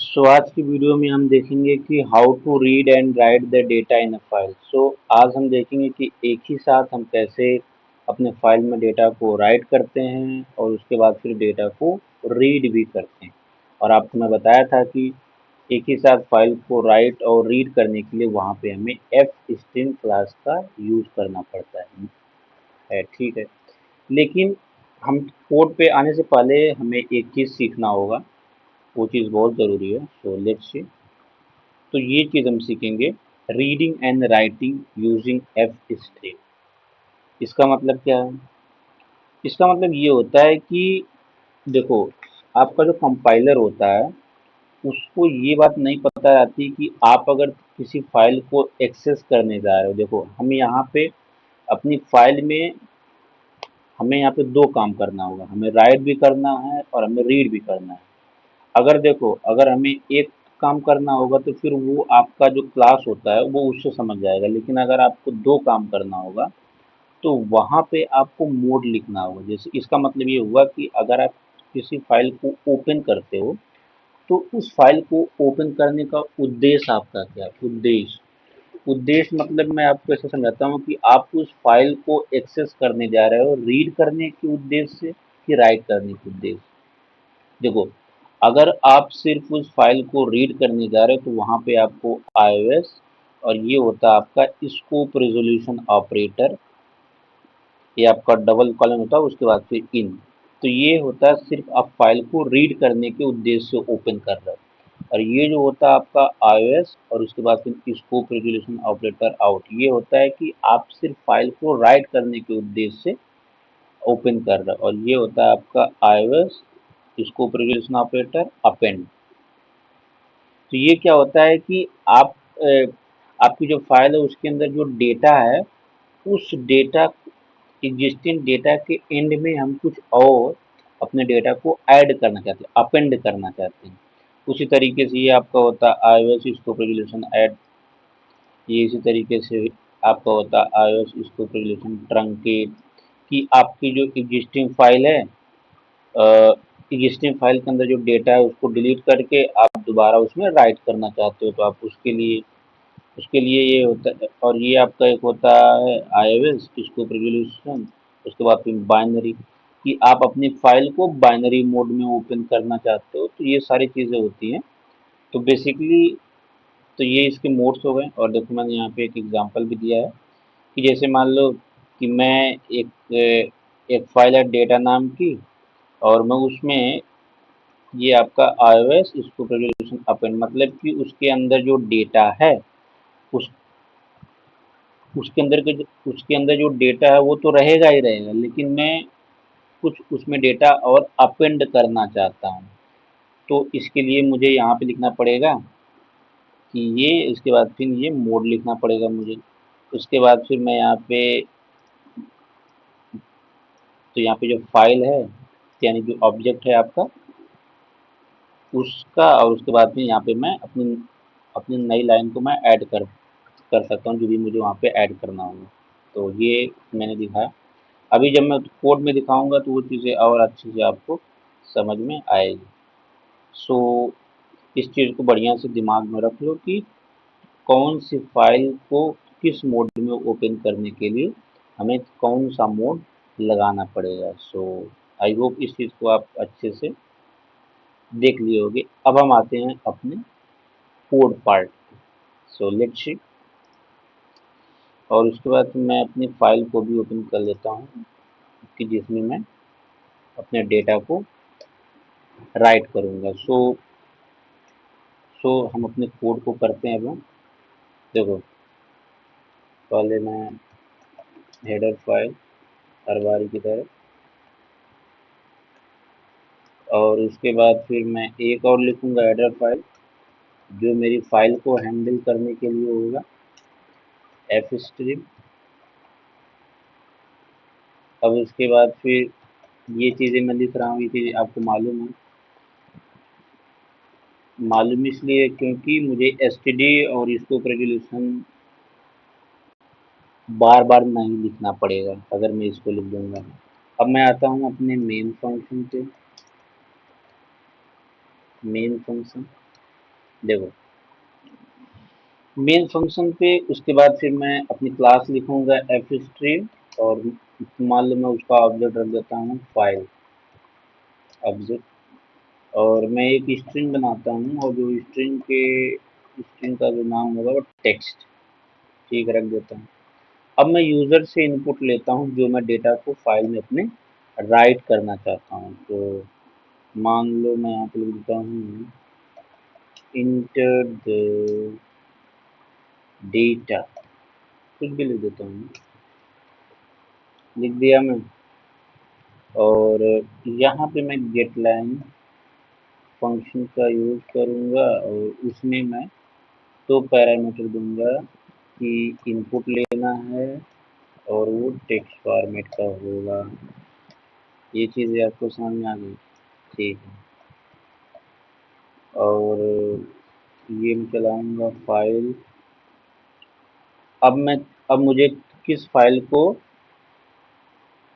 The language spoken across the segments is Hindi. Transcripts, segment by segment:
सो आज की वीडियो में हम देखेंगे कि how to read and write the data in a file. So आज हम देखेंगे कि एक ही साथ हम कैसे अपने फाइल में डेटा को राइट करते हैं और उसके बाद फिर डेटा को रीड भी करते हैं। और आपको मैं बताया था कि एक ही साथ फाइल को राइट और रीड करने के लिए वहाँ पे हमें एफ स्ट्रीम क्लास का यूज़ करना पड़ता है। ठीक है, लेकिन हम कोड पे आने से पहले हमें एक चीज़ सीखना होगा, वो चीज़ बहुत ज़रूरी है। So let's see. तो ये चीज़ हम सीखेंगे, reading and writing using F stream. इसका मतलब क्या है? इसका मतलब ये होता है कि देखो, आपका जो कंपाइलर होता है उसको ये बात नहीं पता रहती कि आप अगर किसी फाइल को एक्सेस करने जा रहे हो। देखो, हम यहाँ पे अपनी फाइल में हमें यहाँ पे दो काम करना होगा, हमें राइट भी करना है और हमें रीड भी करना है। अगर देखो, अगर हमें एक काम करना होगा तो फिर वो आपका जो क्लास होता है वो उससे समझ जाएगा, लेकिन अगर आपको दो काम करना होगा तो वहाँ पे आपको मोड लिखना होगा। जैसे इसका मतलब ये हुआ कि अगर आप किसी फाइल को ओपन करते हो तो उस फाइल को ओपन करने का उद्देश्य आपका क्या है? उद्देश्य मतलब मैं आपको ऐसे समझाता हूँ कि आप उस फाइल को एक्सेस करने जा रहे हो रीड करने के उद्देश्य से कि राइट करने के उद्देश्य से। देखो, अगर आप सिर्फ उस फाइल को रीड करने जा रहे हो तो वहाँ पे आपको iOS और ये होता है आपका स्कोप रेजोल्यूशन ऑपरेटर, ये आपका डबल कॉलन होता है, उसके बाद फिर इन। तो ये होता है सिर्फ आप फाइल को रीड करने के उद्देश्य से ओपन कर रहे हो। और ये जो होता है आपका iOS और उसके बाद फिर स्कोप रेजोल्यूशन ऑपरेटर आउट, ये होता है कि आप सिर्फ फाइल को राइट करने के उद्देश्य से ओपन कर रहे हो। और ये होता है आपका iOS scope resolution operator append. तो ये क्या होता है कि आप आपकी जो फाइल है उसके अंदर जो डेटा है, उस डेटा एग्जिस्टिंग डेटा के एंड में हम कुछ और अपने डेटा को ऐड करना चाहते हैं, अपेंड करना चाहते हैं। उसी तरीके से ये आपका होता है iOS स्कोप रेजोल्यूशन ऐड। ये इसी तरीके से आपका होता है iOS स्कोप रेजोल्यूशन ट्रंकेट, कि आपकी जो एग्जिस्टिंग फाइल है, एग्जिस्टिंग फाइल के अंदर जो डेटा है उसको डिलीट करके आप दोबारा उसमें राइट करना चाहते हो तो आप उसके लिए ये होता है। और ये आपका एक होता है iOS स्कोप रेजोल्यूशन, उसके बाद फिर बाइनरी, कि आप अपनी फाइल को बाइनरी मोड में ओपन करना चाहते हो। तो ये सारी चीज़ें होती हैं। तो बेसिकली तो ये इसके मोड्स हो गए। और देखो, मैंने यहाँ पे एक एग्जांपल भी दिया है कि जैसे मान लो कि मैं एक फाइल है डेटा नाम की, और मैं उसमें ये आपका iOS स्कोप रेजोल्यूशन अपेंड, मतलब कि उसके अंदर जो डेटा है उस उसके अंदर जो डेटा है वो तो रहेगा ही रहेगा, लेकिन मैं कुछ उसमें डेटा और अपेंड करना चाहता हूँ। तो इसके लिए मुझे यहाँ पे लिखना पड़ेगा कि ये, इसके बाद फिर ये मोड लिखना पड़ेगा मुझे। उसके बाद फिर मैं यहाँ पे, तो यहाँ पे जो फाइल है यानी जो ऑब्जेक्ट है आपका उसका, और उसके बाद फिर यहाँ पे मैं अपनी अपनी नई लाइन को मैं ऐड कर कर सकता हूँ, जो भी मुझे वहाँ पे ऐड करना होगा। तो ये मैंने दिखाया। अभी जब मैं कोड में दिखाऊंगा तो वो चीज़ें और अच्छे से आपको समझ में आएगी। सो इस चीज़ को बढ़िया से दिमाग में रख लो कि कौन सी फाइल को किस मोड में ओपन करने के लिए हमें कौन सा मोड लगाना पड़ेगा। सो आई होप इस चीज़ को आप अच्छे से देख लिए होगे। अब हम आते हैं अपने code part. So let's see. और उसके बाद मैं अपनी फाइल को भी ओपन कर लेता हूँ कि जिसमें मैं अपने डेटा को राइट करूँगा। सो हम अपने कोड को करते हैं। अब देखो, पहले मैं हेडर फाइल हर बारी की तरह, और उसके बाद फिर मैं एक और लिखूँगा हेडर फाइल जो मेरी फाइल को हैंडल करने के लिए होगा, एफ स्ट्रीम। अब उसके बाद फिर ये चीज़ें मैं लिख रहा हूँ, ये चीज़ें आपको मालूम है, मालूम इसलिए क्योंकि मुझे एसटीडी और स्कोप रेजोल्यूशन बार बार नहीं लिखना पड़ेगा अगर मैं इसको लिख दूंगा। अब मैं आता हूँ अपने मेन फंक्शन पे। मेन फंक्शन, देखो मेन फंक्शन पे, उसके बाद फिर मैं अपनी क्लास लिखूंगा एफ स्ट्रीम, और मान लो मैं उसका ऑब्जेक्ट रख देता हूँ फाइल ऑब्जेक्ट, और मैं एक स्ट्रिंग बनाता हूँ, और जो स्ट्रिंग का जो नाम होगा वो टेक्स्ट, ठीक रख देता हूँ। अब मैं यूज़र से इनपुट लेता हूँ जो मैं डेटा को फाइल में अपने राइट करना चाहता हूँ। तो मान लो मैं यहाँ पे लिख देता हूँ इंटर द डेटा, कुछ भी लिख देता हूँ, लिख दिया मैं। और यहाँ पे मैं गेट लाइन फंक्शन का यूज़ करूँगा, और उसमें मैं दो पैरामीटर दूंगा कि इनपुट लेना है और वो टेक्स्ट फॉर्मेट का होगा। ये चीज़ें आपको समझ में आ गई? ठीक है। और ये मैं चलाऊंगा फाइल। अब मैं अब मुझे किस फाइल को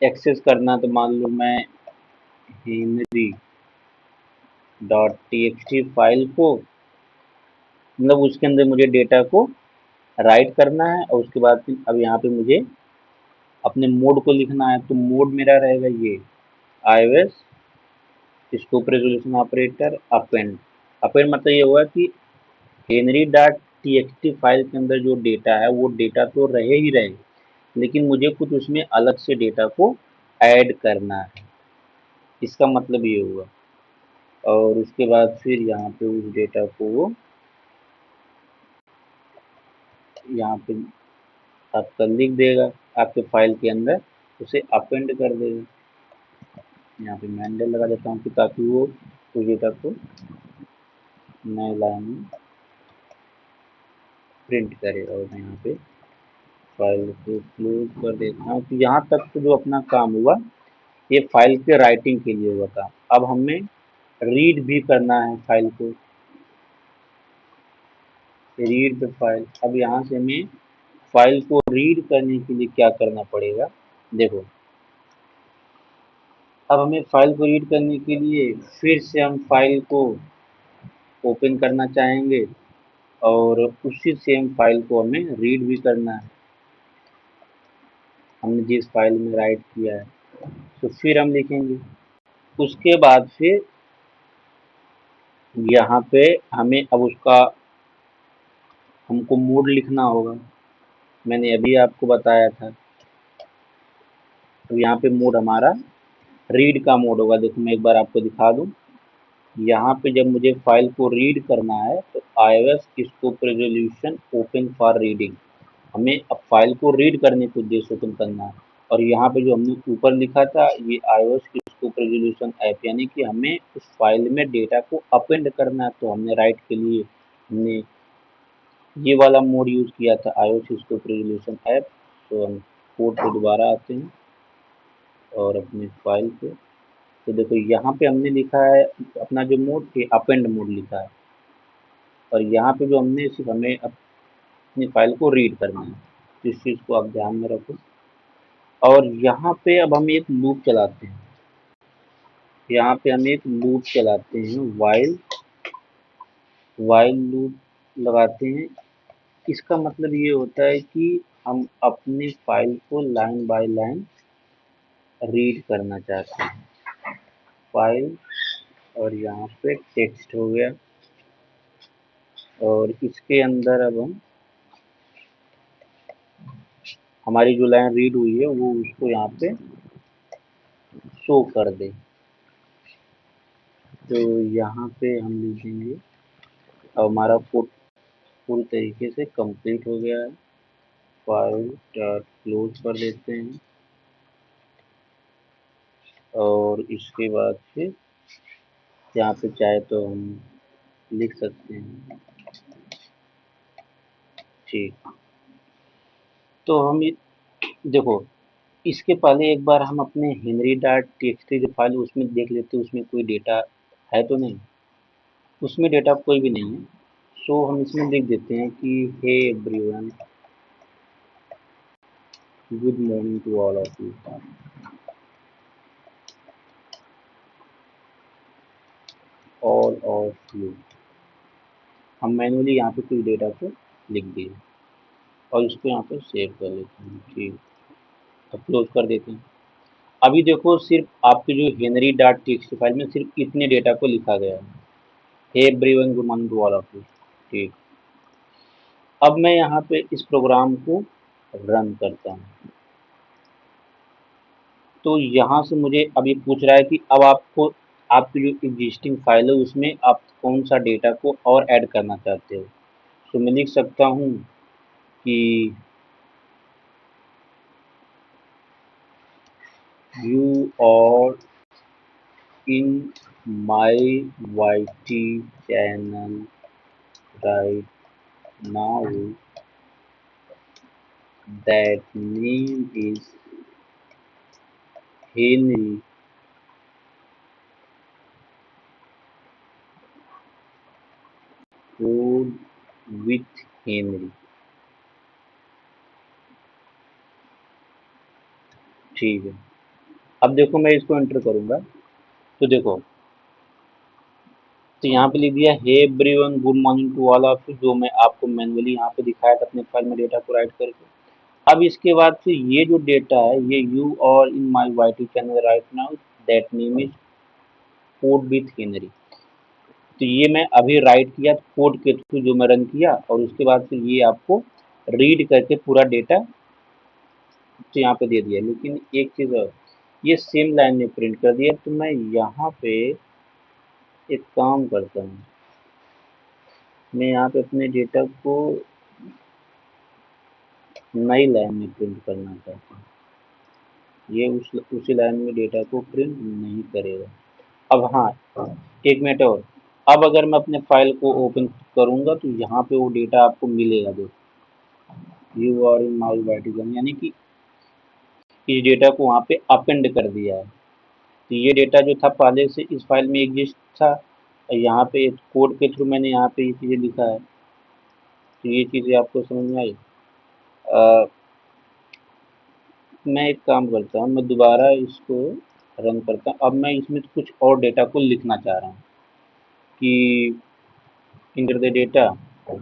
एक्सेस करना, तो मान लो मैं हेनरी डॉट टी फाइल को, मतलब उसके अंदर मुझे डेटा को राइट करना है, और उसके बाद फिर अब यहाँ पे मुझे अपने मोड को लिखना है। तो मोड मेरा रहेगा ये iOS scope resolution operator append. Append मतलब ये हुआ कि हेनरी डॉट टी फाइल के अंदर जो डेटा है वो डेटा तो रहे ही रहे, लेकिन मुझे कुछ उसमें अलग से डेटा को ऐड करना है, इसका मतलब ये हुआ। और उसके बाद फिर यहाँ पे उस डेटा को वो यहाँ पे आपका लिख देगा, आपके फाइल के अंदर उसे अपेंड कर देगा। यहाँ पे मैं हैंडल लगा देता हूँ कि ताकि वो उस डेटा को नए लाइन में प्रिंट करे। और मैं यहाँ पे फाइल को क्लोज कर देता हूँ। तो यहाँ तक तो जो अपना काम हुआ ये फाइल के राइटिंग के लिए हुआ था। अब हमें रीड भी करना है फाइल को, रीड द फाइल। अब यहाँ से हमें फाइल को रीड करने के लिए क्या करना पड़ेगा, देखो। अब हमें फाइल को रीड करने के लिए फिर से हम फाइल को ओपन करना चाहेंगे, और उसी सेम फाइल को हमें रीड भी करना है, हमने जिस फाइल में राइट किया है। तो फिर हम लिखेंगे, उसके बाद फिर यहाँ पे हमें अब उसका हमको मोड लिखना होगा, मैंने अभी आपको बताया था। तो यहाँ पे मोड हमारा रीड का मोड होगा। देखो मैं एक बार आपको दिखा दूँ, यहाँ पे जब मुझे फाइल को रीड करना है तो iOS scope resolution open for reading, हमें अब फाइल को रीड करने के उद्देश्य ओपन करना है। और यहाँ पे जो हमने ऊपर लिखा था ये iOS स्कोप रेजोल्यूशन ऐप, यानी कि हमें उस फाइल में डेटा को अपेंड करना है। तो हमने राइट के लिए हमने ये वाला मोड यूज़ किया था, iOS स्कोप रेजोल्यूशन ऐप। तो हम कोड पे दोबारा आते हैं और अपनी फाइल पे, तो देखो यहाँ पे हमने लिखा है अपना जो मोड है अपेंड मोड लिखा है, और यहाँ पे जो हमने सिर्फ हमें अपनी फाइल को रीड करना है। तो इस चीज़ को आप ध्यान में रखो। और यहाँ पे अब हम एक लूप चलाते हैं, यहाँ पे हम एक लूप चलाते हैं, वाइल वाइल लूप लगाते हैं। इसका मतलब ये होता है कि हम अपनी फाइल को लाइन बाय लाइन रीड करना चाहते हैं। फाइल, और यहाँ पे टेक्स्ट हो गया, और इसके अंदर अब हम हमारी जो लाइन रीड हुई है वो उसको यहाँ पे शो कर दे। तो यहाँ पे हम लिख देंगे, अब हमारा कोड पूरी तरीके से कंप्लीट हो गया है। फाइल डॉट क्लोज कर देते हैं, और इसके बाद फिर यहाँ पे चाहे तो हम लिख सकते हैं, ठीक। तो हम देखो, इसके पहले एक बार हम अपने हेनरी डॉट टी जो फाइल उसमें देख लेते हैं उसमें कोई डेटा है तो नहीं। उसमें डेटा कोई भी नहीं है। सो हम इसमें लिख देते हैं कि hey everyone, good morning to all of you, all of you. हम मैनुअली यहाँ पे कुछ डेटा को लिख दिए और इसको यहाँ पे सेव कर लेते हैं। ठीक, अब क्लोज कर देते हैं। अभी देखो सिर्फ आपके जो हेनरी डॉट टीएक्सटी फाइल में सिर्फ इतने डेटा को लिखा गया है। Hey everyone, good morning to all of you. ठीक, अब मैं यहाँ पे इस प्रोग्राम को रन करता हूँ। तो यहाँ से मुझे अभी पूछ रहा है कि अब आपको आपकी जो एग्जिस्टिंग फाइल है उसमें आप कौन सा डेटा को और ऐड करना चाहते हो। तो मैं लिख सकता हूँ कि you are in my YT channel right now. That name is Henry. Code with Henry. ठीक है, अब देखो मैं इसको एंटर करूंगा तो देखो, तो यहाँ पे लिख दिया hey everyone, good morning to all of you, जो मैं आपको मैनुअली यहाँ पे दिखाया था अपने फाइल में डेटा को राइट करके। अब इसके बाद से ये जो डेटा है ये you are in my YT channel right now, that name is code with Henry. तो ये मैं अभी राइट किया कोड के थ्रू जो मैं रन किया, और उसके बाद से ये आपको रीड करके पूरा डेटा तो यहाँ पे दे दिया। लेकिन एक चीज़ और, ये सेम लाइन में प्रिंट कर दिया। तो मैं यहाँ पे एक काम करता हूँ, मैं यहाँ पे अपने डेटा को नई लाइन में प्रिंट करना चाहता हूँ। ये उसी लाइन में डेटा को प्रिंट नहीं करेगा। अब हाँ, एक मिनट और, अब अगर मैं अपने फाइल को ओपन करूँगा तो यहाँ पे वो डेटा आपको मिलेगा। देखो you are in my vertical, यानी कि इस डेटा को वहाँ पे अपेंड कर दिया है। तो ये डेटा जो था पहले से इस फाइल में एग्जिस्ट था, और यहाँ पे कोड के थ्रू मैंने यहाँ पे ये चीज़ें लिखा है। तो ये चीज़ें आपको समझ में आई। मैं एक काम करता हूँ, मैं दोबारा इसको रन करता हूँ। अब मैं इसमें कुछ और डेटा को लिखना चाह रहा हूँ कि इंटर द डेटा, तो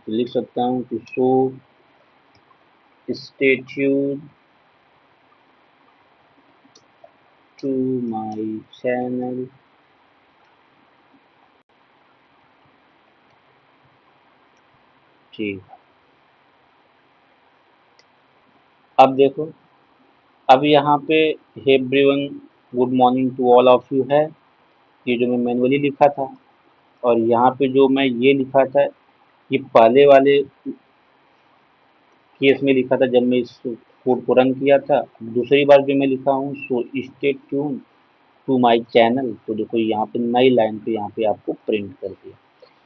लिख सकता हूँ कि show stay tuned to my channel ठीक। अब देखो, अब यहाँ पे hey everyone, good morning to all of you है, ये जो मैं मैनुअली लिखा था। और यहाँ पे जो मैं ये लिखा था, ये पहले वाले केस में लिखा था जब मैं इस कोड को रन किया था। दूसरी बार जो मैं लिखा हूँ so stay tune to my channel, तो देखो यहाँ पे नई लाइन पे यहाँ पे आपको प्रिंट कर दिया।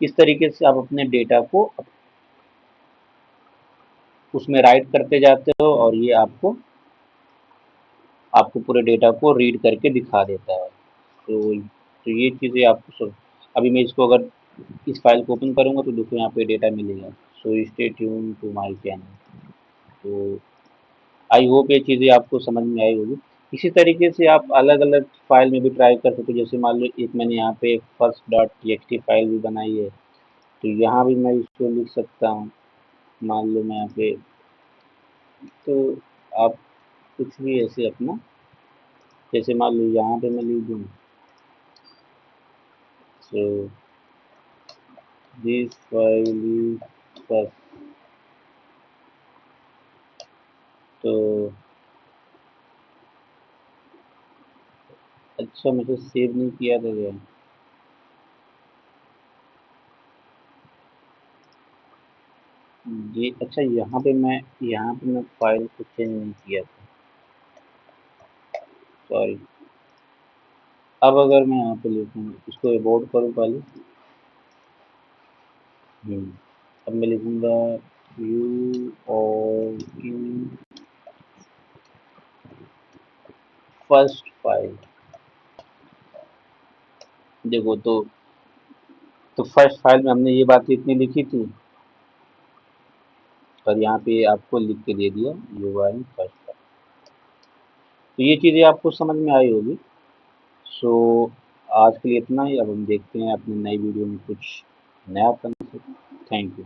इस तरीके से आप अपने डेटा को उसमें राइट करते जाते हो और ये आपको आपको पूरे डेटा को रीड करके दिखा देता है। तो ये चीज़ें आपको सब, अभी मैं इसको अगर इस फाइल को ओपन करूँगा तो देखो यहाँ पे डेटा मिलेगा। So stay tune to my channel. तो आई होप ये चीज़ें आपको समझ में आई होगी। इसी तरीके से आप अलग अलग फाइल में भी ट्राई कर सकते हो। जैसे मान लो एक मैंने यहाँ पे फर्स्ट डॉट टी फाइल भी बनाई है, तो यहाँ भी मैं इसको लिख सकता हूँ। मान लो मैं यहाँ पे, तो आप कुछ भी ऐसे अपना, जैसे मान लो यहाँ पे मैं लिख दूँ so this file is first, तो अच्छा मुझे सेव नहीं किया था क्या। ये अच्छा, यहाँ पे मैं फाइल को चेंज नहीं किया था, सॉरी। अब अगर मैं यहाँ पे लिखूँ, इसको अबॉर्ड करूँ पहले। अब मैं लिखूँगा you are in first file. देखो तो फर्स्ट फाइल में हमने ये बात इतनी लिखी थी, और यहाँ पे आपको लिख के दे दिया you are in first file. तो ये चीज़ें आपको समझ में आई होगी। सो आज के लिए इतना ही। अब हम देखते हैं अपनी नई वीडियो में कुछ नया सकें। Thank you.